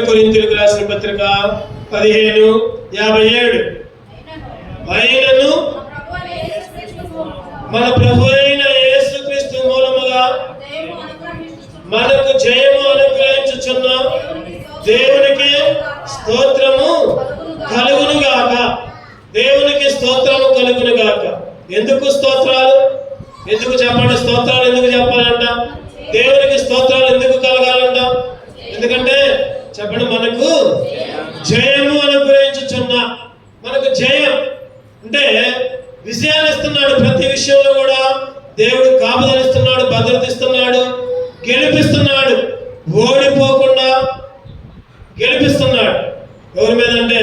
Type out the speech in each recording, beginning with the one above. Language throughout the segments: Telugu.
కొరింథీయులకు రాసిన పత్రిక 15:57 అయినను మన ప్రభు అయిన యేసుక్రీస్తు మూలముగా మనకు జయము అనుగ్రహించుచున్న దేవునికి స్తోత్రము కలుగును గాక. దేవునికి స్తోత్రము కలుగును గాక. ఎందుకు స్తోత్రాలు? ఎందుకు చెప్పండి? స్తోత్రాలు ఎందుకు చెప్పాలంట? దేవునికి స్తోత్రాలు ఎందుకు కలగాలంట? ఎందుకంటే చెప్పండి, మనకు జయము అనుగ్రహించుచున్న, మనకు జయం అంటే విజయాన్ని ఇస్తున్నాడు. ప్రతి విషయంలో కూడా దేవుడు కాపుదలిస్తున్నాడు, భద్రత ఇస్తున్నాడు, గెలిపిస్తున్నాడు. ఓడిపోకుండా గెలిపిస్తున్నాడు. ఎవరి మీద అంటే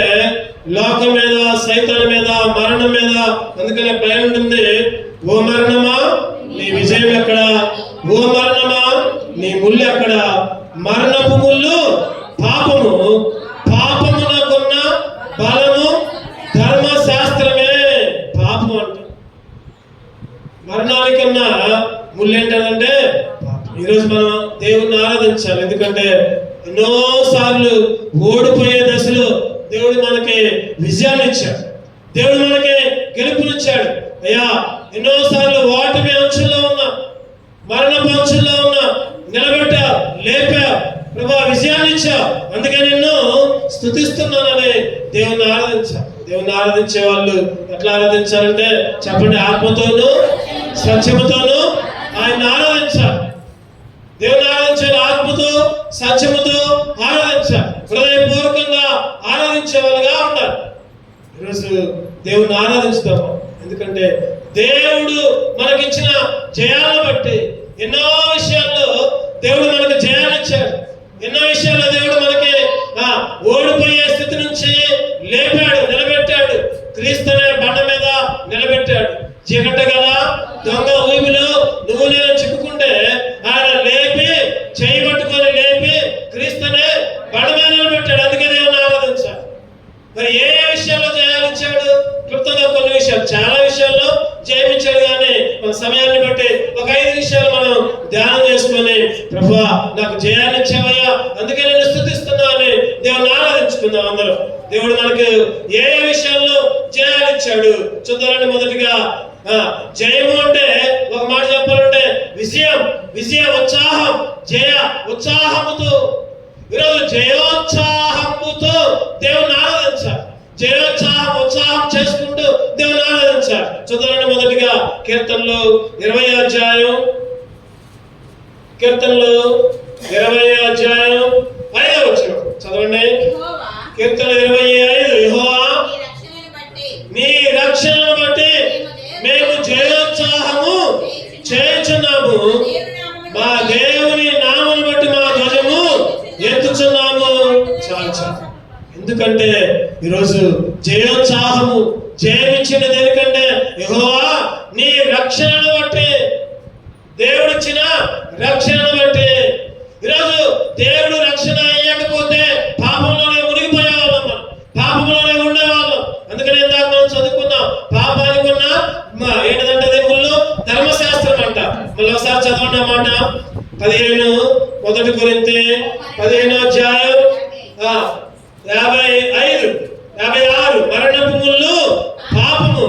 లోకం మీద, సైతాన్ మీద, మరణం మీద. అందుకనే పైన ఉంటుంది, ఓ మరణమా నీ విజయం ఎక్కడ? ఓ మరణమా నీ ముళ్ళు ఎక్కడ? మరణపు ముళ్ళు పాపము, పాపమునకున్న బలము ధర్మశాస్త్రమే. పాపం అంట. మరణానికన్నా ముళ్ళు ఏంటంటే ఈరోజు మనం దేవుణ్ణి ఆరాధించాలి. ఎందుకంటే ఎన్నోసార్లు ఓడిపోయే దశలో దేవుడు మనకి విజయాన్ని ఇచ్చాడు, దేవుడు మనకి గెలుపునిచ్చాడు. అయ్యా ఎన్నోసార్లు ఓటమి అంచుల్లో ఉన్నా, మరణపు అంచుల్లో ఉన్నా నిలబెట్టా, లేపా, ప్రభా విజయాన్ని ఇచ్చా. అందుకే నిన్ను స్తుతిస్తున్నానని దేవుణ్ణి ఆరాధించా. దేవుణ్ణి ఆరాధించే వాళ్ళు ఎట్లా ఆరాధించాలంటే చెప్పండి, ఆత్మతోనూ సత్యముతోనూ ఆయన ఆరాధించాలి. దేవుని ఆరాధించాలి, ఆత్మతో సత్యముతో ఆరాధించాలి, హృదయపూర్వకంగా ఆరాధించే వాళ్ళుగా ఉండాలి. ఈరోజు దేవుని ఆరాధిస్తాము. ఎందుకంటే దేవుడు మనకిచ్చిన జయాలను బట్టి ఎన్నో విషయాల్లో దేవుడు మనకు జయాన్ని ఇచ్చాడు. ఎన్నో విషయాల్లో దేవుడు మనకి ఓడిపోయే స్థితి నుంచి లేపాడు, నిలబెట్టాడు. క్రీస్తు అనే బండ మీద నిలబెట్టాడు. చీకట గల దొంగ ఊబిలో నువ్వు నేను చిక్కుకుంటే ఆయన లేపి, చేయి పట్టుకొని లేపి క్రీస్తునే బండ మీద నిలబెట్టాడు. అందుకే దేవుని ఆరాధించాలి. మరి ఏ విషయాల్లో జయాలిచ్చాడు? క్లుప్తంగా కొన్ని విషయాలు, చాలా విషయాల్లో జయమిచ్చాడు. కానీ మన సమయాన్ని బట్టి ఒక 5 విషయాలు మనం ధ్యానం చేసుకొని, ప్రభువా నాకు జయాన్ని ఇచ్చావయ్యా, అందుకే నేను స్తుతిస్తున్నా అని దేవుని ఆరాధించుకుందాం అందరూ. దేవుడు మనకు ఏ విషయాల్లో జయాలు ఇచ్చాడు చూద్దామండి. మొదటిగా జయము అంటే ఒక మాట చెప్పాలంటే విజయం, విజయ ఉత్సాహం, జయ ఉత్సాహముతో. ఈరోజు జయోత్సాహముతో దేవుని ఆరాధించాలి. జయోత్సాహం, ఉత్సాహం చేసుకుంటూ దేవుని ఆరాధించాలి. చూద్దామండి. మొదటిగా కీర్తనలు 20వ అధ్యాయం, కీర్తనలు 20వ అధ్యాయం 5వ వచనం చదవండి. కీర్తన 25, యెహోవా నీ రక్షణను బట్టి మేము జయోత్సాహము చేయుచున్నాము, మా దేవుని నామమును బట్టి మా ధ్వజము ఎత్తుచున్నాము. చాలు చాలు. ఎందుకంటే ఈరోజు జయోత్సాహము, జయమిచ్చిన దేనికంటే యెహోవా నీ రక్షణను బట్టి, దేవుడిచ్చిన రక్షణను బట్టి. ఈరోజు దేవుడు రక్షణ అయ్యకపోతే పాపంలోనే మునిగిపోయేవాళ్ళం, మనం పాపంలోనే ఉండేవాళ్ళం. అందుకని ఇందాక మనం చదువుకున్నాం, పాపానికి ఉన్న ఏంటంటే ముళ్ళు ధర్మశాస్త్రం అంట. మళ్ళీ ఒకసారి చదవండి అన్నమాట. 1 కొరింథీయులు 15వ అధ్యాయం 55, 56 మరణపు ముళ్ళు పాపము,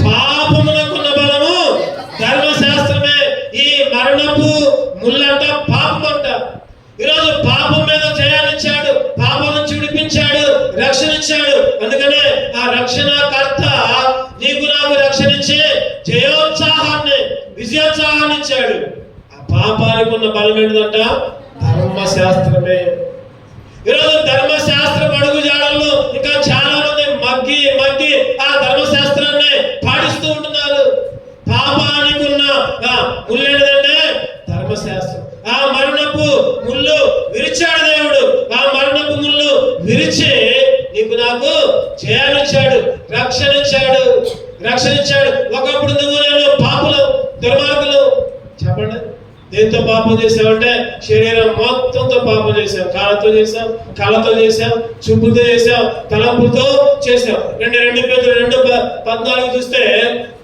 పాపమునకున్న బలము ధర్మశాస్త్రమే. ఈ మరణపు ముళ్ళంట పాపం అంట. ఈరోజు పాపం మీద జయాన్నిచ్చాడు, పాపం నుంచి విడిపించాడు, రక్షణ ఇచ్చాడు. అందుకనే ఆ రక్షణకర్త నీకు నాకు రక్షణ ఇచ్చి జయోత్సాహాన్ని, విజయోత్సాహాన్ని ఇచ్చాడు. ఆ పాపానికి ఉన్న బలం ఏంటంట? ధర్మశాస్త్రమే. ఈరోజు ధర్మశాస్త్రం అడుగు జాడల్లో ఇంకా చాలా మంది మగ్గి మగ్గి ఆ ధర్మశాస్త్రాన్ని పాటిస్తూ ఉంటున్నారు. పాపానికి ఉన్న ముళ్ళు ఏంటంటే ధర్మశాస్త్రం. ఆ మరణపు ముళ్ళు విరిచాడు దేవుడు. ఆ మరణపు ముళ్ళు విరిచి నీకు నాకు జయాన్నిచ్చాడు, రక్షణ ఇచ్చాడు, రక్షణ ఇచ్చాడు. ఒకప్పుడు నువ్వు నేను పాపులు, దుర్మార్గులు. చెప్పండి, దేంతో పాపం చేసామంటే శరీరం మొత్తంతో పాపం చేసాం. కాళ్ళతో చేసాం, కళ్ళతో చేసాం, చూపులతో చేసాం, తలంపులతో చేసాం. 2 పేతురు 2:14 చూస్తే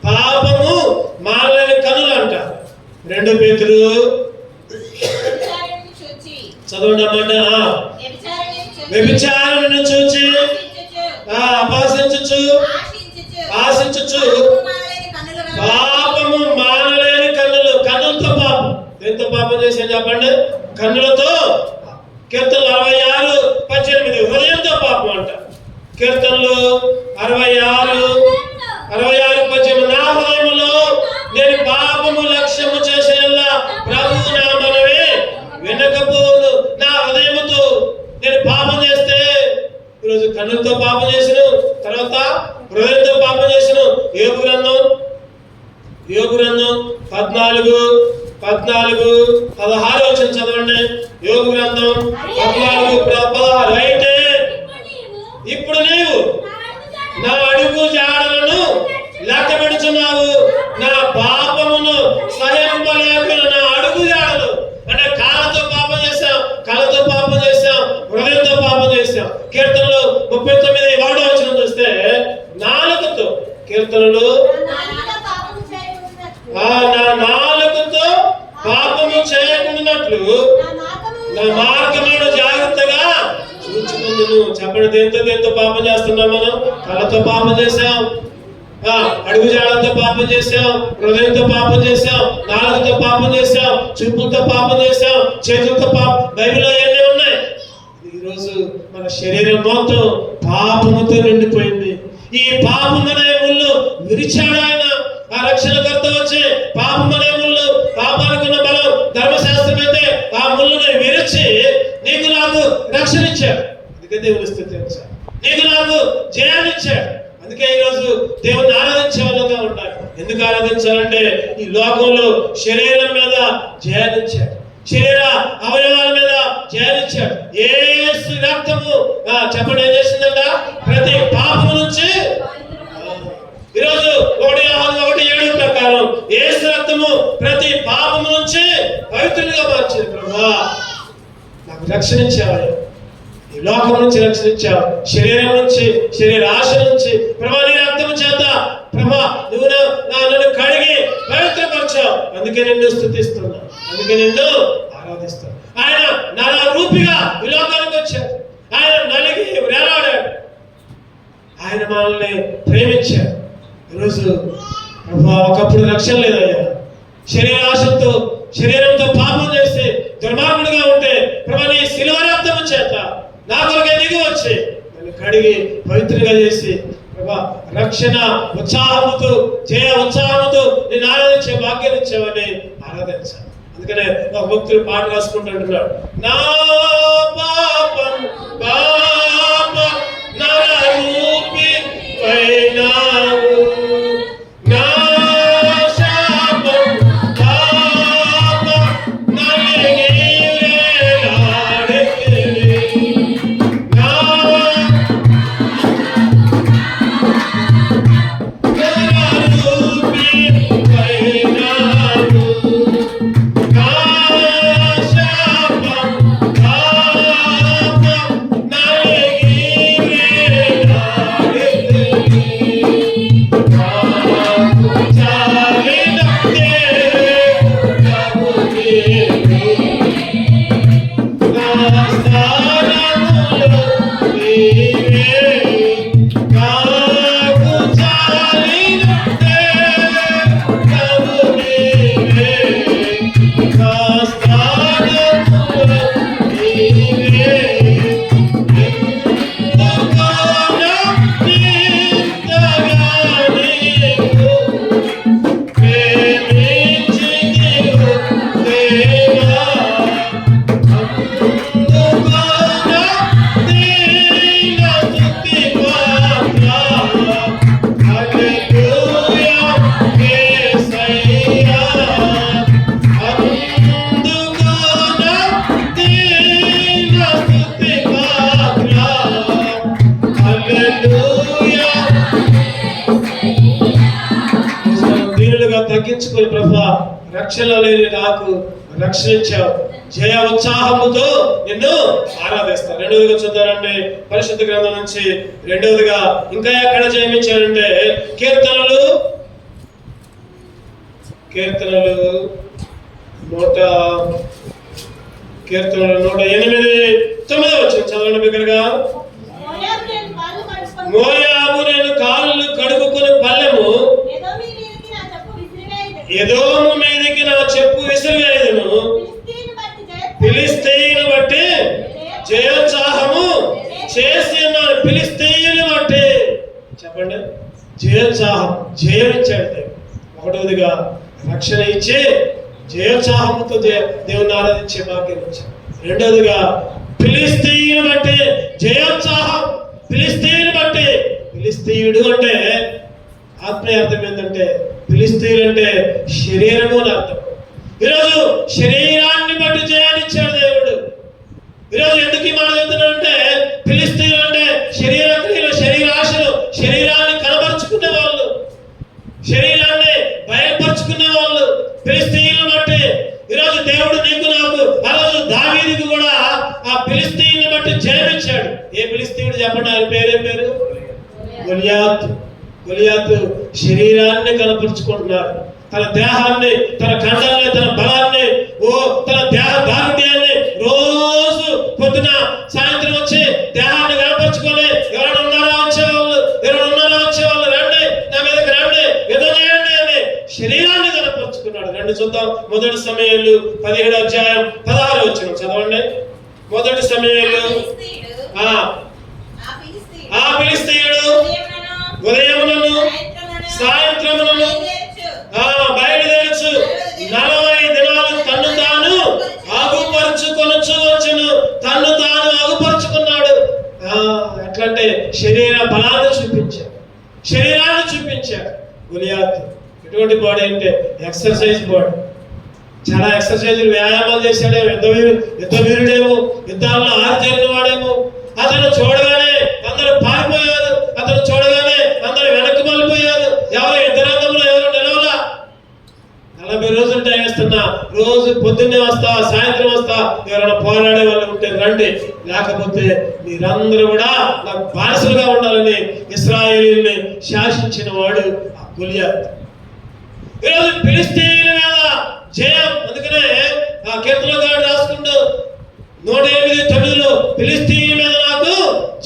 పాపము మానని కనులు అంట. 2 పేతురు చదవండి అన్నమాట. వ్యభిచారులను చూచి అపహసించుచు ఆశించుచు పాపము మానలేని కన్నులు. కన్నులతో పాపం. దేంతో పాపం చేశాను చెప్పండి? కన్నులతో. కీర్తనలు 66:18 హృదయంతో పాపం అంట. కీర్తనలు 66:18 నా హృదయములో నేను పాపము లక్ష్యము చేసేలా ప్రభువు నా మనవి వినకపోను. నా హృదయముతో నేను పాపం చేస్తే, ఈరోజు కన్నులతో పాపం చేసిన, తర్వాత హృదయంతో పాపం చేసిన. యోబు గ్రంథం 14:16 చదవండి. యోబు గ్రంథం 14:16 అయితే ఇప్పుడు నీవు నా అడుగు జాడలను లెక్క పెడుచున్నావు, నా పాపమును సహింపలేకున్న నా అడుగు జాడలు. అంటే కాళ్ళతో పాపం చేశాం, కళ్ళతో పాపం చేశాం, హృదయంతో పాపం చేశాం. కీర్తనలు 39:1 చూస్తే నాలుకతో, కీర్తనలు నా నాలుకతో పాపము చేయకుండాట్లు నా మార్గమును జాగ్రత్తగా చూచుకుందును. చెప్పండి, దేంతో పాపం చేస్తున్నాం మనం? కళ్ళతో పాపం చేశాం, అడుగు జాడలతో పాపం చేశాం, హృదయంతో పాపం చేశాం, నాలుగుతో పాపం చేశాం, చూపులతో పాపం చేశాం, చేతులతో పాపం. బైబిల్లో ఎన్ని ఉన్నాయి? ఈరోజు మన శరీరం మొత్తం పాపముతో నిండిపోయింది. ఈ పాపం అనే ముళ్ళు విరిచాడు ఆయన. ఆ రక్షణకర్త వచ్చి పాపం అనే ముళ్ళు, పాపానికున్న బలం ధర్మశాస్త్రం అయితే ఆ ముళ్ళుని విరిచి నీకు నాకు రక్షణ ఇచ్చాడు. అందుకే దేవుని స్తుతించాడు. నీకు నాకు జయాన్ని ఇచ్చాడు. అందుకే ఈరోజు దేవుని ఆరాధించే వాళ్ళగా ఉండాలి. ఎందుకు ఆరాధించాలంటే ఈ లోకంలో శరీరం మీద జయాన్నిచ్చాడు, శరీర అవయవాల మీద జయాన్నిచ్చాడు. యేసు రక్తము చెప్పండి ఏం చేసిందంట? ప్రతి పాపము నుంచి. ఈరోజు 1:7 ప్రకారం యేసు రక్తము ప్రతి పాపము నుంచి పవిత్రులుగా మార్చింది. ప్రభువా నాకు రక్షణ ఇచ్చావయ్యా, ఈ లోకం నుంచి రక్షించావు, శరీరం నుంచి, శరీర ఆశ నుంచి. ప్రభా నీ రక్తము చేత ప్రభా నువ్వు నన్ను కడిగి పవిత్రపరిచావు. అందుకే నిన్ను స్తుతిస్తున్నా, అందుకే నిన్ను ఆరాధిస్తాను. ఆయన నర రూపిగా ఈ లోకానికి వచ్చాడు. ఆయన నలిగి వేలాడాడు. ఆయన మనల్ని ప్రేమించాడు. ఈరోజు ప్రభా ఒకప్పుడు రక్షణ లేదయ్యా. శరీరాశంతో, శరీరంతో పాపం చేస్తే దుర్మార్గుడిగా ఉంటే ప్రభా నీ శిలువ రక్తము చేత నా కొరకే దిగి వచ్చి నన్ను కడిగి పవిత్రంగా చేసి ప్రభా రక్షణ ఉత్సాహముతో, జయ ఉత్సాహముతో నేను ఆరాధించే భాగ్యం ఇచ్చావని ఆరాధించాను. అందుకనే ఒక భక్తులు పాట రాసుకుంటుంటున్నాడు. నా పాపం పాపం నరరూపి అయినావు, నా శాపం పాపం నలిగి వేలాడెను, నా నరరూపి అయినావు, నా శాపం పాపం నలిగి తగ్గించుకొని ప్రభా రక్షణ లేని నాకు రక్షణ ఇచ్చావు, జయ ఉత్సాహముతో నిన్ను ఆరాధిస్తాను. రెండవదిగా చూద్దారండి పరిశుద్ధ గ్రంథం నుంచి. రెండవదిగా ఇంకా ఎక్కడ జయమిచ్చారంటే కీర్తనలు 100 కీర్తన 108:9 చదవండి బిగ్గరగా. మోయాబు నేను కాళ్ళు కడుక్కుని పల్లెము, ఎదోము మీదికి నా చెప్పు విసిరివేయుదును. ఫిలిష్తీయుని బట్టి జయోత్సాహము చేసి ఉన్నాను. ఫిలిష్తీయుని బట్టి చెప్పండి, జయోత్సాహం, జయం ఇచ్చాడు. ఒకటోదిగా రక్షణ ఇచ్చి జయోత్సాహంతో దేవుని ఆరాధించే భాగ్యం ఇచ్చాడు. రెండోదిగా ఫిలిష్తీయుని బట్టి జయోత్సాహం. ఫిలిష్తీయుని బట్టి, ఫిలిష్తీయుడు అంటే ఆత్మీయ అర్థం ఏంటంటే, ఫిలిష్తీయులు అంటే శరీరము అని అర్థం. ఈరోజు శరీరాన్ని బట్టి జయాన్ని ఇచ్చాడు దేవుడు. ఈరోజు ఎందుకు ఈ మాట చెప్తున్నానంటే, ఫిలిష్తీయులు అంటే శరీర క్రియలు, శరీరాశలు, శరీరాన్ని కనబరుచుకునే వాళ్ళు, శరీరాన్ని బయలుపరుచుకునే వాళ్ళు. ఫిలిష్తీయులను బట్టి ఈరోజు దేవుడు నీకు నాకు, ఆ రోజు దావీదుకు కూడా ఆ ఫిలిష్తీయుని బట్టి జయమిచ్చాడు. ఏ ఫిలిష్తీయుడు చెప్పండి, ఆయన పేరేం పేరు? గొలియాతు. గొలియాతు శరీరాన్ని కనపరుచుకుంటున్నాడు. తన దేహాన్ని, తన ఖండాన్ని, తన బలాన్ని, తన దేహ దారుణ్యాన్ని రోజు పొద్దున సాయంత్రం వచ్చి దేహాన్ని కనపరుచుకొని, ఎవరైనా ఉన్నారా వచ్చేవాళ్ళు, ఎవరైనా ఉన్నారా వచ్చేవాళ్ళు, రండి నా మీదకి రండి, యుద్ధం చేయండి అని శరీరాన్ని కనపరుచుకున్నాడు. రండి చూద్దాం. 1 సమూయేలు 17:16 చదవండి. 1 సమూయేలు. ఆ ఫిలిష్తీయుడు ఉదయమునను సాయంత్రమునను బయలుదేరచ్చు 40 దినాలు తన్ను తాను ఆగుపరుచుకొనొచ్చు వచ్చును. తన్ను తాను ఆగుపరుచుకున్నాడు. ఎట్లంటే శరీర బలాన్ని చూపించాడు, శరీరాన్ని చూపించాడు. గొలియాతు ఎటువంటి బాడీ అంటే ఎక్సర్సైజ్ బాడీ. చాలా ఎక్సర్సైజులు, వ్యాయామాలు చేశాడేమో, యుద్ధ వీరుడేమో, యుద్ధాల్లో ఆరితేరిన వాడేమో. అతను చూడగానే అందరూ పారిపోయారు, అతను చూడగానే అందరూ వెనక్కి మళ్ళిపోయారు. ఎవరు యుద్ధరంగంలో ఎవరు నిలవలా. 40 రోజులు టైం ఇస్తున్నా, రోజు పొద్దున్నే వస్తా, సాయంత్రం వస్తా, ఎవరైనా పోరాడే వాళ్ళు ఉంటే రండి, లేకపోతే మీరందరూ కూడా నాకు బానిసలుగా ఉండాలని ఇశ్రాయేలీయుల్ని శాసించిన వాడు ఆ గొలియాతు. ఈరోజు ఫిలిష్తీయుల మీద జయం. అందుకనే ఆ కీర్తనకారుడు రాసుకుంటూ 108:9 ఫిలిష్తీయుల మీద నాకు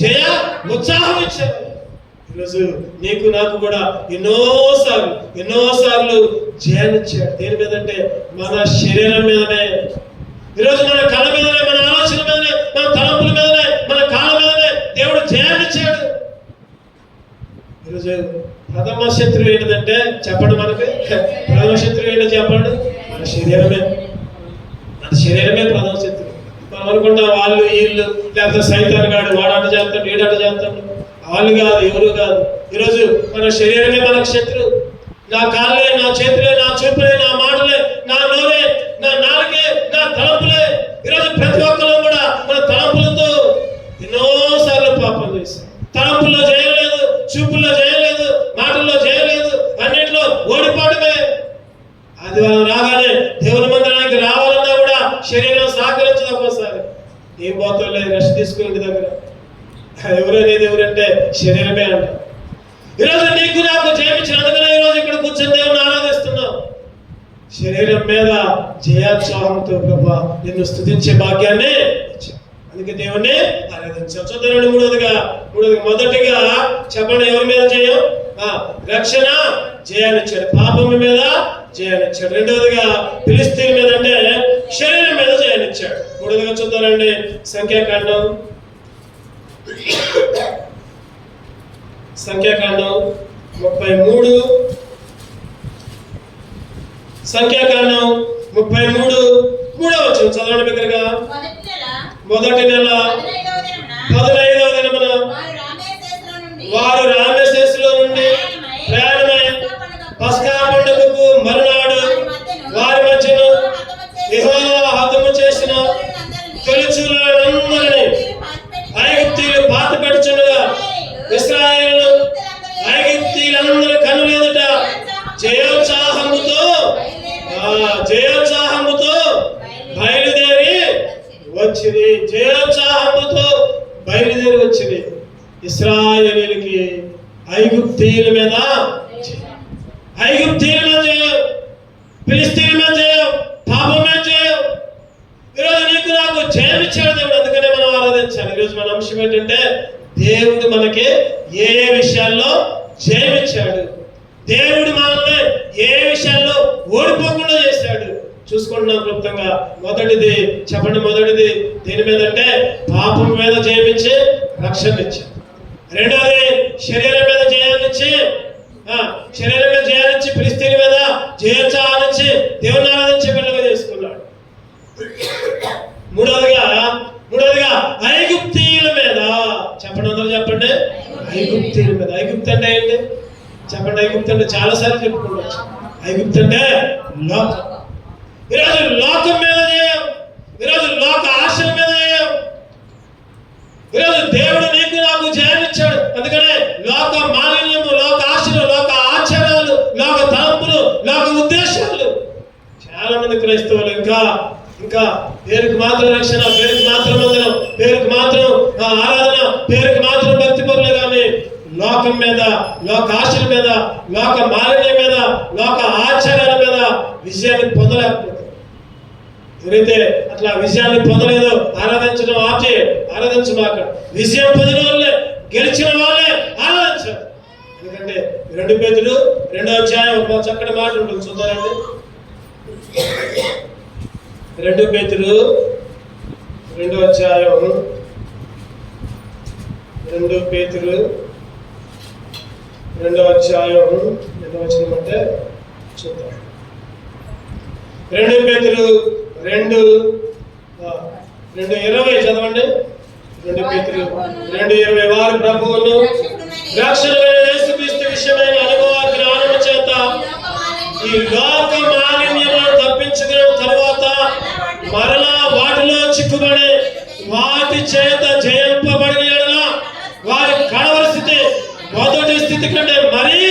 జయ ఉత్సాహం ఇచ్చాడు. ఈరోజు నీకు నాకు కూడా ఎన్నోసార్లు జయాన్ని ఇచ్చాడు. దేని మీద అంటే మన శరీరం మీదనే. ఈరోజు మన కళ మీదనే, మన ఆలోచన మీదనే, మన తలంపుల మీదనే, మన కాళ్ళ మీదనే దేవుడు జయాన్ని ఇచ్చాడు. ఈరోజు ప్రథమ శత్రువు ఏంటంటే చెప్పండి, మనకి ప్రథమ శత్రువు ఏంటో చెప్పండి, మన శరీరమే. మన శరీరమే ప్రథమ శత్రువు. మనం అనుకుంటాం వాళ్ళు వీళ్ళు, లేకపోతే సైతాన్ గాడు వాడాట చేస్తాడు, వీడాట చేస్తాడు. వాళ్ళు కాదు, ఎవరు కాదు. ఈరోజు మన శరీరమే మనకు శత్రువు. నా కాళ్ళే, నా చేతులే, నా చూపులే, నా మాటలే, నా నోరే, నా నాలుగే, నా తలంపులే. ఈరోజు ప్రతి ఒక్కరు కూడా మన తలంపులతో ఎన్నోసార్లు పాపం చేశాం. తలంపుల్లో చేయలేదు, చూపుల్లో చేయలేదు, మాటల్లో చేయలేదు, అన్నింటిలో ఓడిపోవడమే. ఆదివారం రాగానే దేవుని మందిరానికి రావాలన్నా కూడా శరీరం సహకరించదు. ఒక్కోసారి ఏం పోతాం లేదు, రెస్ట్ తీసుకునే దగ్గర ఎవరనేది ఎవరంటే శరీరమే అంట. ఈరోజు నీకు నాకు జయమిచ్చినందుకనే ఈరోజు ఇక్కడ కూర్చొని దేవుని ఆరాధిస్తున్నాం. శరీరం మీద జయోత్సాహంతో ప్రభా నిన్ను స్తుతించే భాగ్యాన్ని ఇచ్చావు. అందుకే దేవుణ్ణి ఆరాధించాం. చూద్దాం. మూడోదిగా మొదటిగా చెప్పండి, ఎవరి మీద జయం? రక్షణ జయాన్నిచ్చాడు, పాపం మీద జయాన్నిచ్చాడు. రెండవదిగా ఫిలిష్తీయుల మీద అంటే శరీరం మీద జయాన్నిచ్చాడు. మూడోదిగా చూద్దామండి, సంఖ్యాకాండం 33. సంఖ్యాకాండం 33:3 చదవండి బిగ్గరగా. మొదటి నెల 15వ దినమున వారు రామేసేసులో నుండి ప్రయాణమై పస్కా పండుగకు మరునాడు వారి మధ్యను యెహోవా హతము చేసిన తొలిచూలులందరినీ ఐగుప్తీయులు పాతిపెట్టుచుండగా ఇశ్రాయేలు ఐగుప్తీయులందరి కన్నులెదుట జయోత్సాహముతో బయలుదేరి వచ్చింది. జయోత్సాహముతో బయలుదేరి వచ్చింది. ఇశ్రాయేలీయులకి ఐగుప్తీయుల మీద జయం, ఫిలిష్తీయుల మీద జయం, పాపం మీద జయం. ఈరోజు నీకు నాకు జయమిచ్చాడు దేవుడు, అందుకనే మనం ఆరాధించాలి. ఈరోజు మన అంశం ఏంటంటే దేవుడు మనకి ఏ విషయాల్లో జయమిచ్చాడు, దేవుడు మనల్ని ఏ విషయాల్లో ఓడిపోకుండా చేశాడు చూసుకుంటున్నాం క్లుప్తంగా. మొదటిది చెప్పండి, మొదటిది దేని మీద అంటే పాపం మీద జయమిచ్చి రక్షణ ఇచ్చాడు. రెండోది శరీరం మీద జయాన్నిచ్చి శరీరం మీద జయాన్నిచ్చి ఫిలిష్తీయుల మీద జయించాలనిచ్చి దేవుని ఆరాధించే పిల్లగా చేసుకున్నాడు. మూడోదిగా ఐగుప్తీయుల మీద చెప్పండి, అందరూ చెప్పండి, ఐగుప్తీయుల మీద. ఐగుప్తు అంటే ఏంటి చెప్పండి? ఐగుప్తు అంటే చాలా సార్లు చెప్పుకోవచ్చు. ఐగుప్తు అంటే లోకం. ఈరోజు లోకం మీద చేయం, ఈరోజు లోక ఆశల మీద చేయం. ఈరోజు దేవుడు నీకు నాకు జయాన్నిచ్చాడు, అందుకనే లోక మాలిన్యము, లోక ఆశలు, లోక ఆచారాలు, లోక తలంపులు, లోక ఉద్దేశాలు. చాలా మంది క్రైస్తవులు ఇంకా పేరుకి మాత్రం రక్షణ, పేరుకి మాత్రం మందిరం, పేరుకి మాత్రం ఆరాధన, పేరుకి మాత్రం భక్తి పరులే కానీ లోకం మీద, లోక ఆశల మీద, లోక మాలిన్యం మీద, లోక ఆచారాల మీద విజయాన్ని పొందలేకపోతారు. ఎవరైతే అట్లా విజయాన్ని పొందలేదో ఆరాధించడం ఆపే, ఆరాధించమాక. విజయం పొందిన వాళ్ళే, గెలిచిన వాళ్ళే ఆరాధించారు. ఎందుకంటే 2 పేతురు 2వ అధ్యాయం ఒక చక్కటి మాట ఉంటుంది, చూద్దారండి. 2 పేతురు 2వ అధ్యాయం 2 పేతురు 2వ అధ్యాయం ఎంత వచ్చిందంటే చూద్దాం. 2 పేతురు 2:20 చదవండి. 2 పేతురు 2:20 వారి ప్రభువును రక్షణమైన యేసుక్రీస్తు విషయమైన అనుభవ జ్ఞానము చేత ఈ లోక మాలిన్యములను తప్పించుకున్న తరువాత మరలా వాటిలో చిక్కుబడి వాటి చేత జయింపబడిన యెడల వారి కడవరి స్థితి మొదటి స్థితి కంటే మరీ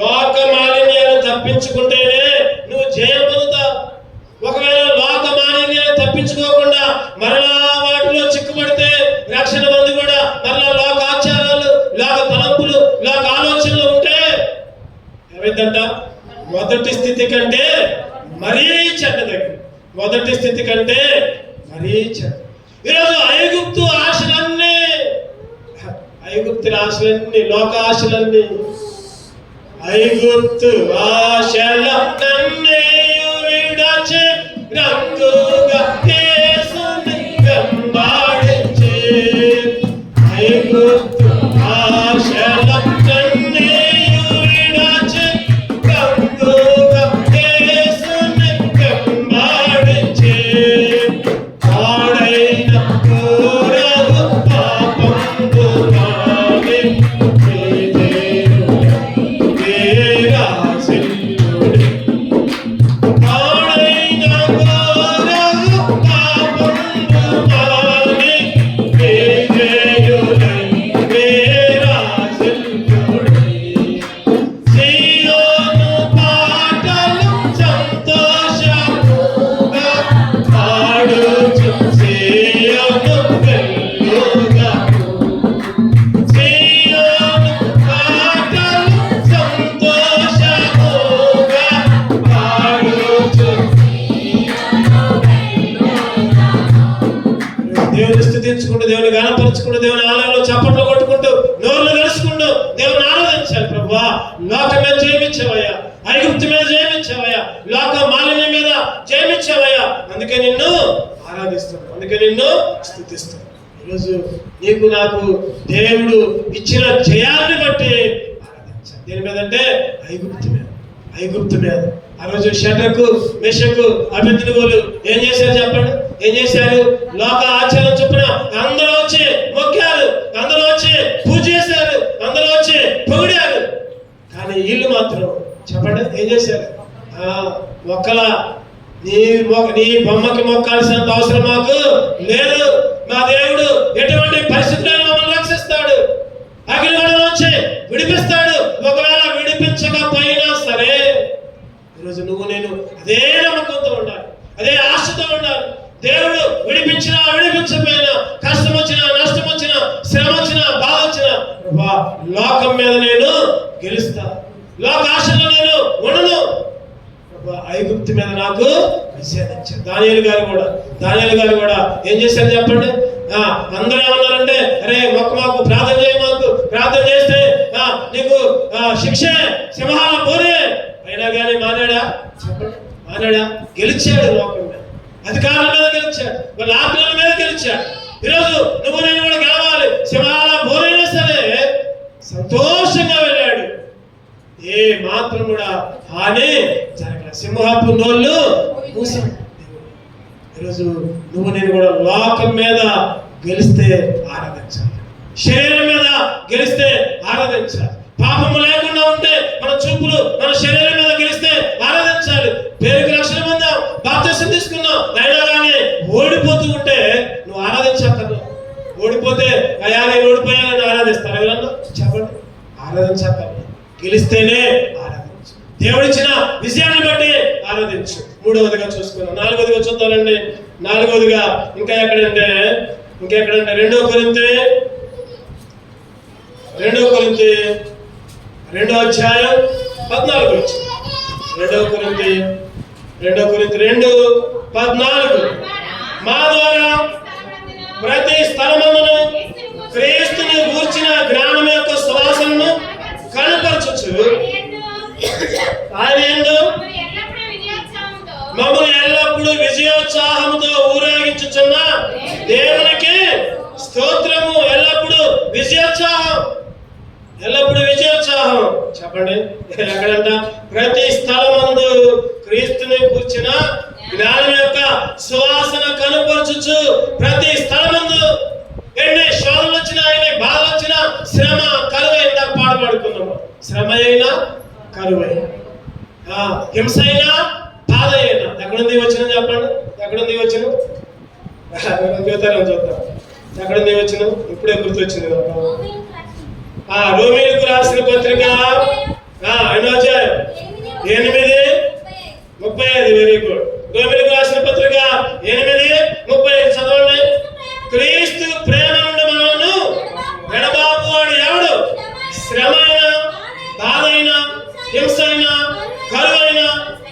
లోక మాలిన్యాన్ని తప్పించుకుంటేనే నువ్వు జయం పొందుతావు. ఒకవేళ లోక మాలిన్యాన్ని తప్పించుకోకుండా మరలా వాటిలో చిక్కుపడితే రక్షణ మంది కూడా మరలా లోక ఆచారాలు, లోక తలంపులు, లోక ఆలోచనలు ఉంటే ఏమైందంట? మొదటి స్థితి కంటే మరీ చెడ్డది. మొదటి స్థితి కంటే మరీ చెడ్డ. ఈరోజు ఐగుప్తు ఆశలన్నీ, ఐగుప్తుల ఆశలన్నీ, లోక ఆశలన్నీ, ఐగుప్తు ఆశలన్నీ విడచి రంగుగా యేసుని వెంబడించి, ఐగుప్తు ఆశలన్నీ విడచి రంగుగా యేసుని వెంబడించి, పాడైన కోరవు పాపంబు మాని దేవుని స్థుతించుకుంటూ, దేవుని గానపరుచుకుంటూ, దేవుని ఆలయంలో చప్పట్లు కొట్టుకుంటూ, నోర్లు తెలుసుకుంటూ దేవుని ఆరాధించాలి. ప్రభువా, లోకం మీద జయమిచ్చావయ్యా, ఐగుప్తు మీద జయమిచ్చావయ్యా, లోక మాలిన్యం మీద జయమిచ్చావయ్యా, అందుకే నిన్ను ఆరాధిస్తాను, అందుకే నిన్ను స్థుతిస్తాను. ఈరోజు నీకు నాకు దేవుడు ఇచ్చిన జయాన్ని బట్టి ఆరాధించాలి. దేని మీద అంటే ఐగుప్తు మీద, ఐగుప్తు మీద. ఆ రోజు షడ్రకు, మెషకు, అబేద్నెగోలు ఏం చేశారు చెప్పండి? ఏం చేశారు? లోక ఆచారం చొప్పున అందరూ వచ్చి మొక్కారు, అందరూ వచ్చి పూజ చేశారు, అందరూ వచ్చి పొగిడారు. కానీ వీళ్ళు మాత్రం చెప్పండి ఏం చేశారు? మొక్కల నీ బొమ్మకి మొక్కాల్సినంత అవసరం మాకు లేదు. మా దేవుడు ఎటువంటి పరిస్థితుల్లో మమ్మల్ని రక్షిస్తాడు, అగ్నిగుండం నుంచి విడిపిస్తాడు. ఒకవేళ విడిపించకపోయినా సరే ఈరోజు నువ్వు నేను అదే నమ్మకంతో ఉండాలి, అదే ఆశతో ఉండాలి. దేవుడు విడిపించినా విడిపించకపోయినా, కష్టం వచ్చినా నష్టం వచ్చినా, శ్రమ వచ్చినా బాధ వచ్చినా, లోకం మీద నేను గెలుస్తా, లోక ఆశలో నేను ఉండను. ఐగుప్తు మీద నాకు విజయాన్ని ఇచ్చాడు. దానియేలు గారు కూడా ఏం చేశారు చెప్పండి? అందరూ ఏమన్నారంటే, అరే మాకు ప్రార్థన చేయ, మాకు ప్రార్థన చేస్తే నీకు శిక్ష సింహాల పోరే. అయినా కానీ మానాడా? చెప్పండి, మానాడా? గెలిచాడు. లోకం మీద, అధికారుల మీద గెలిచాడు, వాళ్ళ ఆజ్ఞల మీద గెలిచాడు. ఈరోజు నువ్వు నేను కూడా గెలవాలి. సింహాల పోరైనా సరే సంతోషంగా వెళ్ళాడు. ఏ మాత్రం కూడా హాని జరగలేదు. సింహపు నోళ్ళు మూసాడు. ఈరోజు నువ్వు నేను కూడా లోకం మీద గెలిస్తే ఆరాధించాలి, శరీరం మీద గెలిస్తే ఆరాధించాలి. పాపము లేకుండా ఉంటే మన చూపులు మన శరీరం మీద గెలిస్తే ఆరాధించాలి. పేరుకి రక్షణ పొందాం, బాప్తిసం తీసుకున్నాం, అయినా కానీ ఓడిపోతూ ఉంటే నువ్వు ఆరాధించక్కర్లా. ఓడిపోతే అయ్యా నేను ఓడిపోయానని ఆరాధిస్తాను ఎవరన్నా? చెప్పండి, ఆరాధించక్కర్లా. గెలిస్తేనే ఆరాధించు. దేవుడిచ్చిన విజయాన్ని బట్టి ఆరాధించు. మూడవదిగా చూసుకున్నాం. నాలుగవదిగా చూద్దామండి. నాలుగవదిగా ఇంకా ఎక్కడంటే 2 కొరింథీ 2వ అధ్యాయం 14 వచ్చి 2 కొరింథీ 2:14 మా ద్వారా ప్రతి స్థలమందును క్రీస్తుని గూర్చిన జ్ఞానం యొక్క సువాసనను కనపరచచ్చు. ఆయన యందు మమ్మల్ని ఎల్లప్పుడూ విజయోత్సాహంతో ఊరేగించుచున్న దేవునికి స్తోత్రము. ఎల్లప్పుడూ విజయోత్సాహం, ఎల్లప్పుడూ విజయోత్సాహం. చెప్పండి, ఎక్కడంట? ప్రతి స్థలమందు క్రీస్తుని కూర్చిన జ్ఞానం యొక్క సువాసన కనపరచుచు. ప్రతి స్థలమందు ఎన్ని శోధనలు వచ్చినా, ఎన్ని బాధలు వచ్చినా, శ్రమ కరువైన పాడుకున్నాము. శ్రమ అయినా కరువైనా, హింస అయినా బాధ అయినా. ఎక్కడుంది వచ్చిన చెప్పండి? ఎక్కడుంది వచ్చిన? చూద్దాం. ఎక్కడుంది వచ్చిన? ఇప్పుడే గుర్తొచ్చింది. రోమీయులకు రాసిన పత్రిక 8:35. Very good. రోమీయులకు రాసిన పత్రిక 8:35 చదవండి. క్రీస్తు ప్రేమ నుండి మనల్ని ఎడబాపు వాడు ఎవడు? శ్రమ అయినా, బాధ అయినా, హింస అయినా, కరువైన,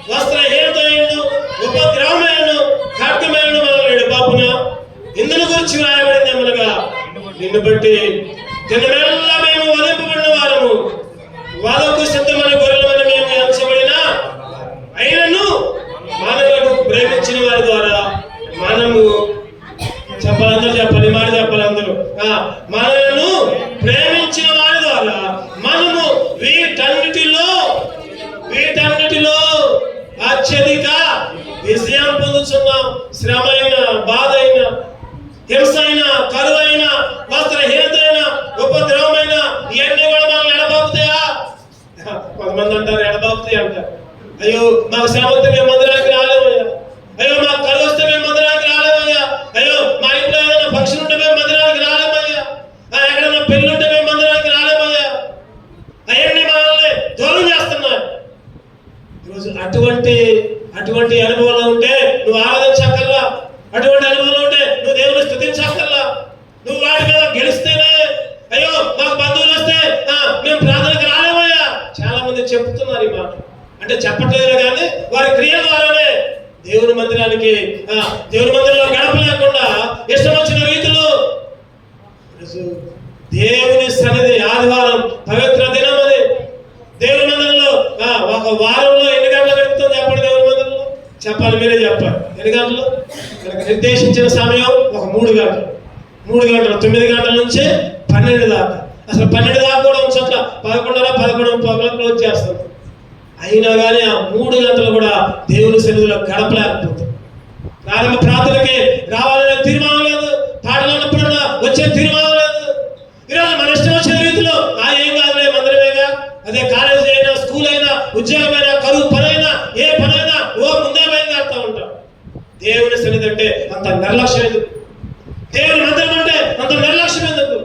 వస్త్రహీనతైన, ఉపద్రవమైన, ఖడ్గమైన మనల్ని ఎడబాపున. ఇందును గురించి రాయబడింది ఏమనగా, నిన్ను బట్టి దినమెల్లా మేము వధింపబడిన వారము, వధకు సిద్ధమైన గొర్రెలమని మేము ఎంచబడిన, అయినను మనలను ప్రేమించిన వారి ద్వారా మనము చెప్పాలి మాట చెప్పాలి అందరూ. మనలను ప్రేమించిన వారి ద్వారా మనము వీటన్నిటిలో అత్యధిక విజయం పొందుతున్నాం. శ్రమ అయినా, బాధ అయినా, హింస అయినా, కరువైన, వస్త్రహీనతైన, ఉపద్రవమైన, ఇవన్నీ కూడా మనల్ని ఎడబాపుతాయా? కొంతమంది అంటారు ఎడబాపుతాయి అంటారు. అయ్యో మాకు శ్రమ వస్తే మేము మందిరానికి రాలేమయ్యా, అయ్యో మాకు కరువు వస్తే మేము మందిరానికి రాలేమయ్యా, అయ్యో మా ఇంట్లో ఏదైనా ఫంక్షన్ ఉంటే మేము మందిరానికి రాలేమయ్యా, ఎక్కడైనా పెళ్లి ఉంటే మేము మందిరానికి రాలేమయ్యా. అవన్నీ మనల్ని దూరం చేస్తున్నాయి. ఈరోజు అటువంటి అనుభవంలో ఉంటే నువ్వు ఆరాధించక్కర్లా. అటువంటి అనుభవంలో ఉంటే నువ్వు దేవుని స్తుతించక్కర్లా. నువ్వు వాటి మీద గెలిస్తేనే, అయ్యో మాకు బంధువులు వస్తే మేము ప్రార్థనకు రాలేమయ్యా. చాలా మంది చెప్తున్నారు ఈ మాట. అంటే చెప్పట్లేదు కానీ వారి క్రియల ద్వారానే దేవుని మందిరంలో గడపలేకుండా ఇష్టం వచ్చిన రీతిలో. దేవుని సన్నిధి ఆదివారం పవిత్ర దినం. అది దేవుని మందిరంలో ఒక వారంలో ఎన్ని గంటలు గడుపుతుంది చెప్పండి? దేవుని మందిరంలో చెప్పాలి, మీరే చెప్పాలి. ఎన్ని గంటలు? నిర్దేశించిన సమయం ఒక 3 గంటలు. 9 గంటల నుంచి 12 దాకా. అసలు 12 దాకా కూడా చోట్ల 11:30 క్లోజ్ చేస్తాం. అయినా కానీ ఆ 3 గంటలు కూడా దేవుని సన్నిధిలో గడపలేకపోతాం. ప్రారంభ ప్రార్థనకి రావాలనే తీర్మానం లేదు, పాటలు అన్నప్పుడల్లా వచ్చే తీర్మానం లేదు. ఈరోజు మన ఇష్టం వచ్చిన రీతిలో ఏం కాదులే మందిరమేగా, అదే కాలేజీ అయినా, స్కూల్ అయినా, ఉద్యోగమైనా, కరువు పనైనా, ఏ పనైనా ముందే బయలుదేరుతూ ఉంటాం. దేవుని సన్నిధి అంటే అంత నిర్లక్ష్యం ఎందుకు? దేవుని మందిరం అంటే అంత నిర్లక్ష్యం ఎందుకు?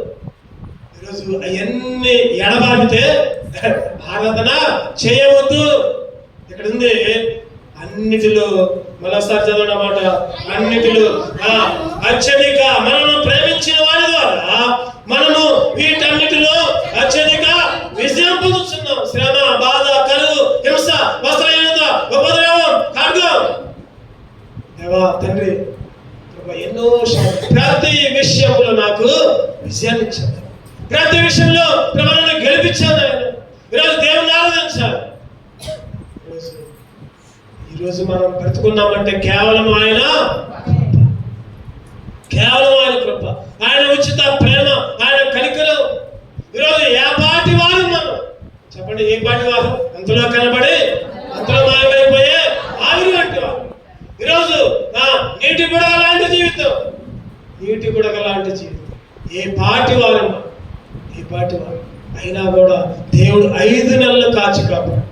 ఈరోజు అవన్నీ ఎడబాపితే ఆరాధన చేయవద్దు. ఇక్కడ ఉంది అన్నిటిలో, మరోసారి చదవడం అన్నమాట, అన్నిటిలో అత్యధిక మనల్ని ప్రేమించిన వారి ద్వారా మనము వీటన్నిటిలో అత్యధిక విజయం పొందుతున్నాం. శ్రమ, బాధ, కరువు, హింస, వస్త్రహీనత, ఉపద్రవం, తండ్రి ఎన్నో ప్రతి విషయంలో నాకు విజయాన్ని ఇచ్చాను, ప్రతి విషయంలో నన్ను గెలిపించాను. ఆయన ఈరోజు దేవుని ఆరాధించాలి. ఈరోజు మనం బ్రతుకున్నామంటే కేవలం ఆయన కృప, ఆయన ఉచిత ప్రేమ, ఆయన కనికరం. ఈరోజు ఏ పాటి వారు మనం చెప్పండి, ఏ పాటి వారు? అంతలో కనబడి అంతలో మాయమైపోయే ఆవిరి వంటి వారు. ఈరోజు నీటి బుడగ లాంటి జీవితం, నీటి బుడగ లాంటి జీవితం. ఏ పాటి వారు అయినా కూడా దేవుడు 5 నెలలు కాచి కాబట్టి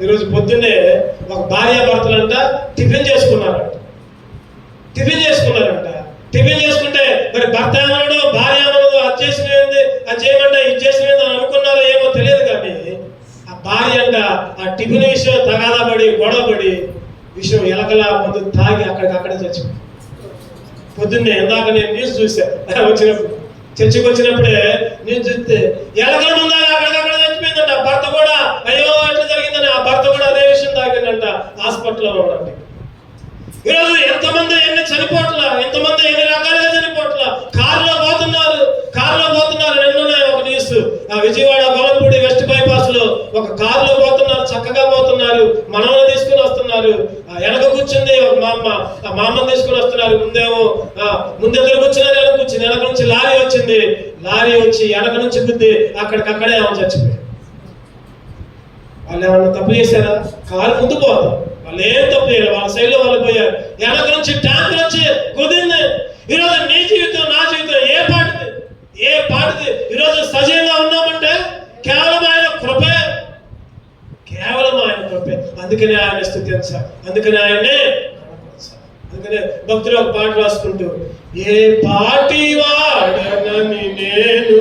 ఈరోజు పొద్దున్నే ఒక భార్యాభర్తలంట టిఫిన్ చేసుకున్నారంట. టిఫిన్ చేసుకుంటే మరి భర్త ఏమన్నాడు, భార్య ఏమన్నదో, అది చేసినది, అది చేయమంటే ఇది చేసినది అని అనుకున్నారో ఏమో తెలియదు. కానీ ఆ భార్య అంట ఆ టిఫిన్ విషయం తగాదా పడి గొడవపడి విషయం ఎలకలా ముందు తాగి అక్కడికక్కడే చచ్చిపోయింది. పొద్దున్నే ఇందాక నేను న్యూస్ చూసాను, వచ్చినప్పుడు చర్చికి వచ్చినప్పుడే న్యూస్ చూస్తే ఎలకల ముందు అక్కడికక్కడ చచ్చిపోయిందంట. భర్త కూడా అయ్యో ఎట్లా జరిగిందని ఆ భర్త కూడా అదే విషయం తాగిందంట, హాస్పిటల్లో ఉండండి. ఈరోజు ఎంతమంది ఎన్ని చనిపోట్ల, ఎంతమంది ఎన్ని రకాలుగా చనిపోట్ల. కారులో పోతున్నారు. నిన్ననే ఒక న్యూస్, ఆ విజయవాడ గొల్లపూడి వెస్ట్ బైపాస్ లో ఒక కారులో పోతున్నారు, చక్కగా పోతున్నారు, మనల్ని తీసుకుని వస్తున్నారు. వెనక కూర్చుంది ఒక మామ, ఆ మామని తీసుకుని వస్తున్నారు. ముందెదురు కూర్చున్నారు, వెనక కూర్చుంది. వెనక నుంచి లారీ వచ్చింది, లారీ వచ్చి వెనక నుంచి గుద్ది అక్కడికక్కడే ఆమె చచ్చిపోయింది. వాళ్ళు ఏమన్నా తప్పు చేశారా? కారు ముందు పోదు, వాళ్ళు ఏం తప్పు చేయరు, వాళ్ళ సైడ్లో వాళ్ళు పోయారు. వెనక నుంచి ట్యాంకులు వచ్చి కుదింది. ఈరోజు నీ జీవితం, నా జీవితం ఏ పాటిది? ఈరోజు సజీవంగా ఉన్నామంటే కేవలం ఆయన కృపే. అందుకనే ఆయన స్తుతించాలి, అందుకనే ఆయన్నే. అందుకనే భక్తులు ఒక పాట రాసుకుంటూ, ఏ పాటి వాడనని నేను,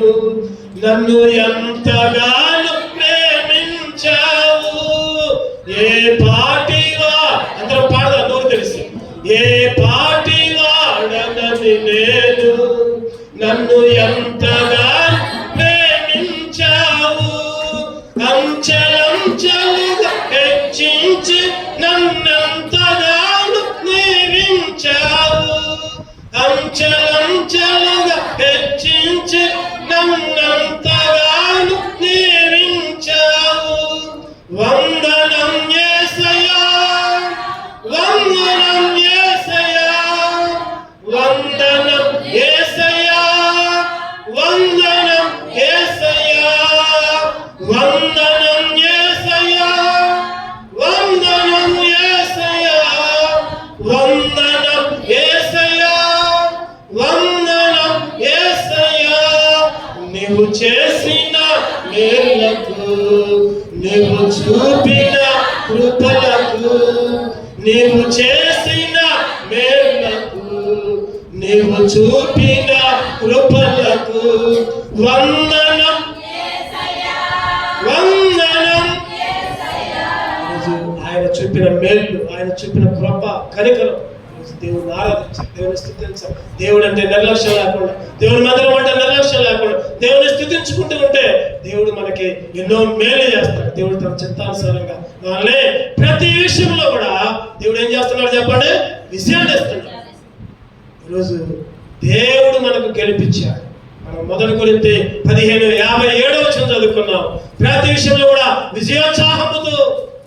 నన్ను ఎంతగానో ప్రేమించావు. ఏ పాటివా, అందరూ పాడదా, నోరు తెలిసి. ఏ పాటి వాడనని నేను, నన్ను ఎంతగా ప్రేమించావు. అంచెలంచెలుగా హెచ్చించి నన్నెంతగానో దీవించావు. అంచెలంచెలుగా హెచ్చించి నన్నెంతగానో దీవించావు. వందనం యేసయ్యా, వందనం యేసయ్యా, వందనం యేసయ్యా, వందనం యేసయ్యా, వందనం యేసయ్యా, వందనం యేసయ్యా, వందనం యేసయ్యా, వందనం యేసయ్యా. నీవు చేసిన మేలులకు, నీవు చూపిన కృపలకు, నీవు చేసిన మేలులకు, నీవు చూపిన కృపలకు వందనం, వందనం. ఆయన చూపిన మేలు, ఆయన చూపిన కృప, కనికరం. దేవుని ఆరాధించాలి, దేవుని స్తుతించాలి. దేవుడు అంటే నిర్లక్ష్యం లేకుండా, దేవుని మందిరం అంటే నిర్లక్ష్యం లేకుండా దేవుని స్తుతించుకుంటూ ఉంటే దేవుడు మనకి ఎన్నో మేలు చేస్తాడు. దేవుడు తన చిత్తానుసారంగా వాళ్ళే ప్రతి విషయంలో కూడా దేవుడు ఏం చేస్తున్నాడు చెప్పండి, విజయాన్ని ఇస్తున్నాడు. ఈరోజు దేవుడు మనకు గెలిపించాడు. మనం 1 కొరింథీ 15:57 చదువుకున్నాం. ప్రతి విషయంలో కూడా విజయోత్సాహముతో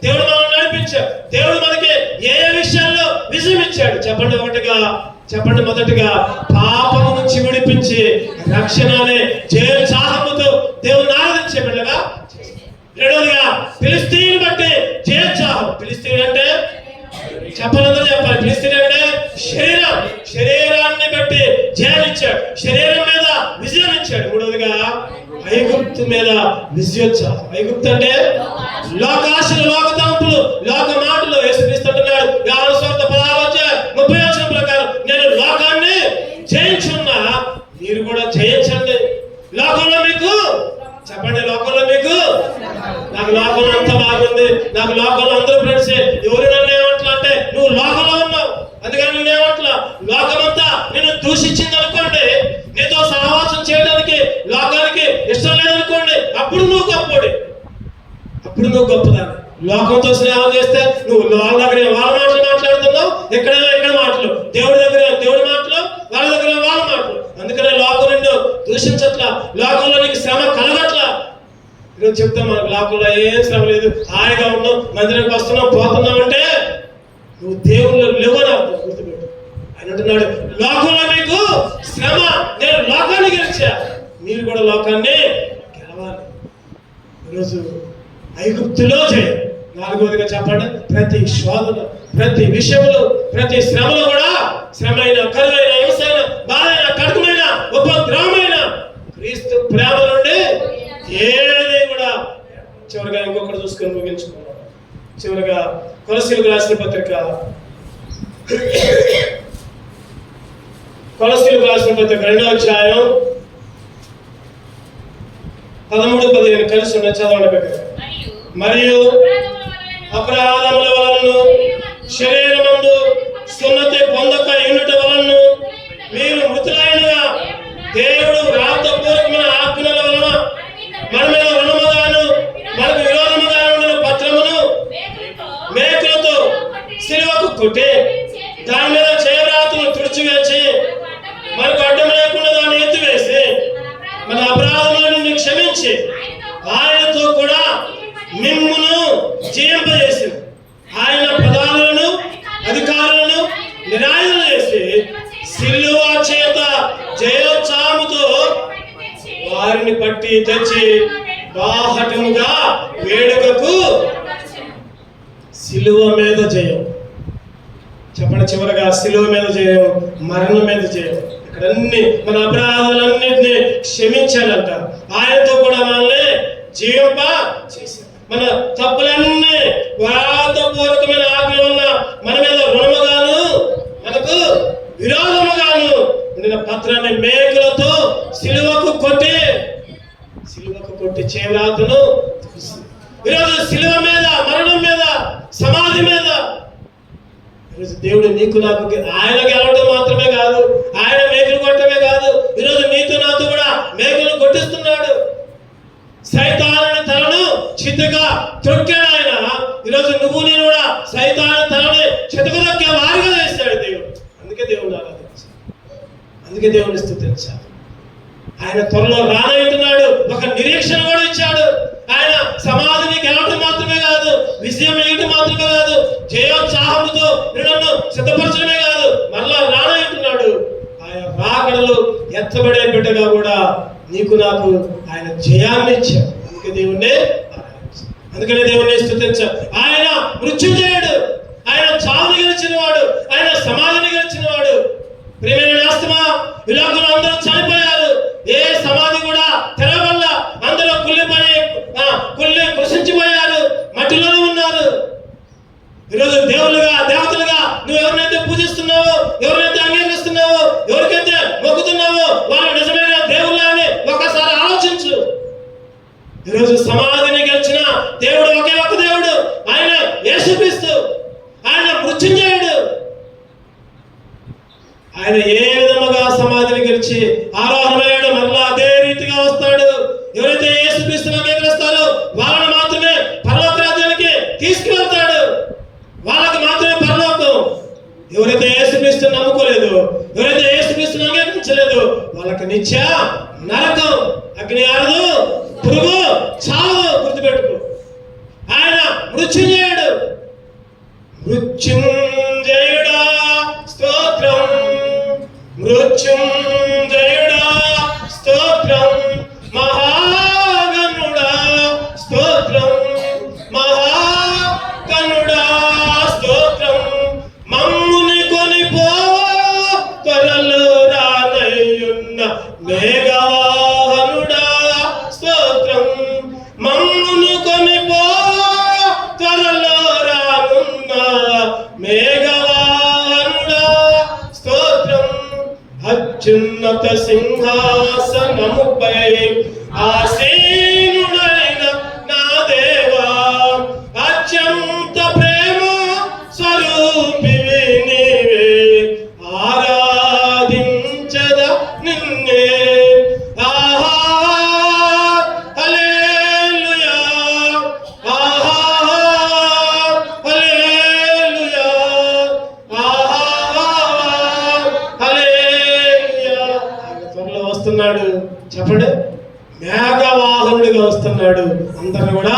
దేవుడు మనం నడిపించాడు. దేవుడు మనకి ఏ విషయాల్లో విజయం ఇచ్చాడు చెప్పండి. చెప్పండి, మొదటిగా పాపము నుంచి విడిపించి రక్షణ అనే జయోత్సాహముతో దేవుని ఆరాధించే బిడ్డగా. రెండవదిగా ఫిలిస్తీన్ బట్టి జయోత్సాహం. ఫిలిస్తీన్ అంటే చెప్పాలందరూ చెప్పాలి. ఫిలిస్తీన్ అంటే శరీరాన్ని బట్టి జయాన్నిచ్చాడు, శరీరం మీద విజయం ఇచ్చాడు. మూడవదిగా ఐగుప్తు మీద విజయోత్సాహం. ఐగుప్తు అంటే లోకాశలు, లోక తలంపులు, లోక మాటలు. యేసుక్రీస్తు అంటున్నాడు యోహాను సువార్త 16:30 ప్రకారం, నేను లోకాన్ని జయించున్నా, మీరు కూడా జయించండి. లోకంలో మీకు చెప్పండి, లోకంలో మీకు, నాకు లోకంలో అంత బాగుంది, నాకు లోకంలో అందరూ ఫ్రెండ్సే, ఎవరు నన్ను ఏమంటా అంటే నువ్వు లోకంలో ఉన్నావు, అందుకని నేనేమంటా లోకమంతా నిన్ను దూషించింది అనుకోండి, నీతో సహవాసం చేయడానికి లోకానికి ఇష్టం లేదనుకోండి, అప్పుడు నువ్వు గొప్పడి, అప్పుడు నువ్వు గొప్పదాన్ని. లోకంతో స్నేహం చేస్తే నువ్వు వాళ్ళ మాటలు మాట్లాడుతున్నావు, ఎక్కడైనా ఇక్కడ మాటలు, దూషించట్లా, లోకంలో నీకు శ్రమ కలగట్లా. ఈరోజు చెప్తాం మనకు లోకంలో ఏం శ్రమ లేదు, హాయిగా ఉన్నాం, మందిరానికి వస్తున్నాం పోతున్నాం అంటే నువ్వు దేవుళ్ళు లేవని అర్థం. గుర్తుపెట్టు. ఆయన అంటున్నాడు లోకంలో మీకు శ్రమ, నేను లోకాన్ని గెలిచా, మీరు కూడా లోకాన్ని గెలవాలి. ఈరోజు ఐగుప్తులో చేయాలి. నాలుగవదిగా చెప్పండి, ప్రతి శోధన, ప్రతి విషయంలో, ప్రతి శ్రమలో కూడా, శ్రమైన, కరువైన, హింసైన, బాధైన, కడుపుమైన, ఉపద్రవమైన క్రీస్తు ప్రేమ నుండి ఏది కూడా. చివరిగా ఇంకొకటి చూసుకొని ముగించుకున్నాం. చివరిగా కొలస్సీయులకు రాసిన పత్రిక, కొలస్సీయులకు రాసిన పత్రిక 2వ అధ్యాయం 13-15 కలిసి ఉన్న చదవండి. మరియు అపరాధముల వలన శరీరమందు సున్నతి పొందక ఉండుట వలన మీరు మృతులైనగా దేవుడు వ్రాతపూర్వకమైన ఆజ్ఞల వలన మన మీద రుణముగాను మనకు విరోధముగా ఉండిన పత్రమును మేకులతో సిలువకు కొట్టి దాని మీద చేయవ్రాతను తుడిచివేసి మనకు అడ్డం లేకుండా దాన్ని ఎత్తివేసి మన అపరాధములను క్షమించి ఆయనతో కూడా మిమ్మును జీవింపజేసింది. ఆయన పదాలను, అధికారులను నిరాయుధం చేసి సిలువ చేత జయోత్సాహముతో వారిని పట్టి తెచ్చి బాహటముగా వేడుకకు సిలువ మీద జయం. చెప్పండి చివరగా, సిలువ మీద జయం, మరణం మీద జయం. ఇక్కడ అన్ని మన అపరాధాలన్నింటినీ క్షమించాలంట. ఆయనతో కూడా మనల్ని జీవింప చేశారు. మన తప్పులన్నీ వ్రాతపూర్వకమైన ఆజ్ఞ వల్ల మన మీద రుణముగాను మనకు విరోధముగాను ఉండిన పత్రాన్ని మేకులతో సిలువకు కొట్టి చేవ్రాతను ఈరోజు సిలువ మీద, మరణం మీద, సమాధి మీద ఈరోజు దేవుడు నీకు నాకు ఆయన గెలవటం మాత్రమే కాదు, ఆయన మేకులు కొట్టమే కాదు, ఈరోజు నీతో నాతో కూడా మేకులు కొట్టిస్తున్నాడు. సైతాను తలను చితగా త్రొక్కాడు ఆయన. ఈరోజు నువ్వు నేను కూడా సైతాను తలని చితకదొక్కే వారిగా చేస్తాడు దేవుడు. అందుకే దేవుడు ఆరాధించాలి, అందుకే దేవుని స్తుతించాలి. ఆయన త్వరలో రానంటున్నాడు, ఒక నిరీక్షణ కూడా ఇచ్చాడు. ఆయన సమాధిని గెలవటం మాత్రమే కాదు, విజయం వేయటం మాత్రమే కాదు, జయోత్సాహముతో నిన్ను సిద్ధపరచడమే కాదు, మరలా రానంటున్నాడు. ఆయన రాకడలు ఎత్తబడే బిడ్డగా కూడా నీకు నాకు ఆయన జయాన్ని ఇచ్చాడు. అందుకనే దేవుణ్ణి స్తుతించాడు. ఆయన మృత్యుంజయుడు, ఆయన చావుని గెలిచిన వాడు, ఆయన సమాధిని గెలిచిన వాడు. ప్రియమైన నేస్తమా, ఈ లోకంలో అందరూ చనిపోయారు, ఏ సమాధి కూడా తెరవల్ల, అందరూ కుళ్ళి కృషించిపోయారు, మట్టిలోనే ఉన్నారు. ఈరోజు దేవులుగా, దేవతలుగా నువ్వు ఎవరినైతే పూజిస్తున్నావో, ఎవరినైతే అంగీకరిస్తున్నావో, ఎవరికైతే మొక్కుతున్నావో వాళ్ళు నిజమైన దేవుళ్ళ అని ఒకసారి ఆలోచించు. ఈరోజు సమాధిని గెలిచిన దేవుడు ఒకే ఒక దేవుడు, ఆయన యేసుక్రీస్తు. ఆయన మృత్యుంజయుడు. ఆయన ఏ విధముగా సమాధిని గెలిచి ఆరోహణమయ్యాడు, మరలా అదే రీతిగా వస్తాడు. ఎవరైతే యేసుక్రీస్తుని అంగీకరిస్తారో వాళ్ళని మాత్రమే పరలోక రాజ్యానికి తీసుకువెళ్తాడు, వాళ్ళకి మాత్రమే పరలోకం. ఎవరైతే యేసుక్రీస్తుని నమ్ముకోలేదు, ఎవరైతే యేసుక్రీస్తుని అంగీకరించలేదు వాళ్ళకి నిత్య నరకం, అగ్ని ఆరదు, పురుగు చావు. గుర్తుపెట్టుకో, ఆయన మృత్యుంజయుడు. మృత్యుంజయుడా స్తోత్రం, మృత్యుంజయుడా స్తోత్రం, మహాగణుడా స్తోత్రం, మహాగణుడా స్తోత్రం, మమ్ముని కొనిపో త్వరలో రానయ్యున్న మేఘవాహనుడా స్తోత్రం, మమ్ముని కొనిపో త్వరలో రానున్న మేఘవాహనుడా స్తోత్రం. అత్యున్నత సింహాసనముపై ఆసీనుడైన నా దేవా, అత్యంత ప్రేమ స్వరూపివి నీవే, ఆరాధించద నిన్నే. ఆహా హల్లెలూయా, ఆహా హల్లెలూయా, ఆహా హల్లెలూయా. ఆయన త్వరలో వస్తున్నాడు. చెప్పండి, మేఘవాహనుడిగా వస్తున్నాడు. అందరిని కూడా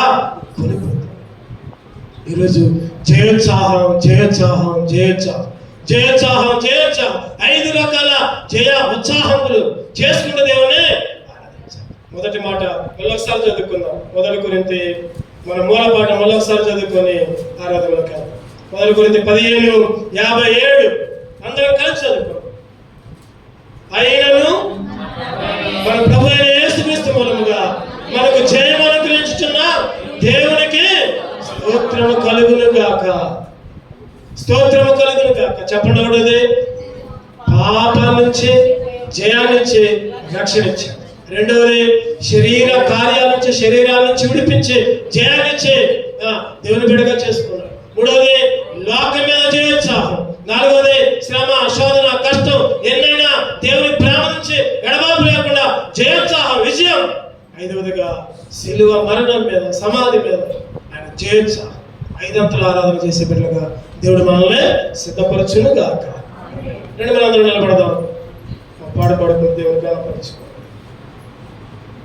కొనుక్కుంటాడు. ఈరోజు జయోత్సాహం జయోత్సాహం జయోత్సాహం జయోత్సాహం జయోత్సాహం 5 రకాల జయ ఉత్సాహములు చేసుకున్న దేవుని ఆరాధించాలి. మొదటి మాట మళ్ళొకసారి చదువుకుందాం. 1 కొరింథీ మన మూల పాట మళ్ళొకసారి చదువుకొని ఆరాధనలోకి వెళ్దాం. 1 కొరింథీ 15:57 అందరం కలిసి చదువుకోండి. అయినను మన ప్రభు అయిన యేసుక్రీస్తు మూలముగా మనకు జయము అనుగ్రహించుచున్న దేవునికి స్తోత్రము కలుగును గాక. స్తోత్రము కలుగును గాక. చెప్పండి. ఒకటిది పాపం నుంచి జయాన్నిచ్చి రక్షణ ఇచ్చాడు. రెండవది శరీర కార్యాల నుంచి శరీరాల నుంచి విడిపించి జయాన్నిచ్చి దేవుని బిడ్డగా చేసుకున్నాడు. మూడవది లోకం మీద జయోత్సాహం. నాలుగవది శ్రమ శోధన కష్టం ఎన్నైనా దేవుని ప్రేమ నుంచి ఎడబాపు లేకుండా జయోత్సాహం విజయం. ఐదవదిగా సిలువ మరణం మీద సమాధి మీద ఆయన జయోత్సాహం. 5 అంతల ఆరాధన చేసే బిడ్డలుగా దేవుడు మనల్ని సిద్ధపరచును గాక. 2 నిలబడదాం. పాడపడుకుని దేవుని గానపరచు.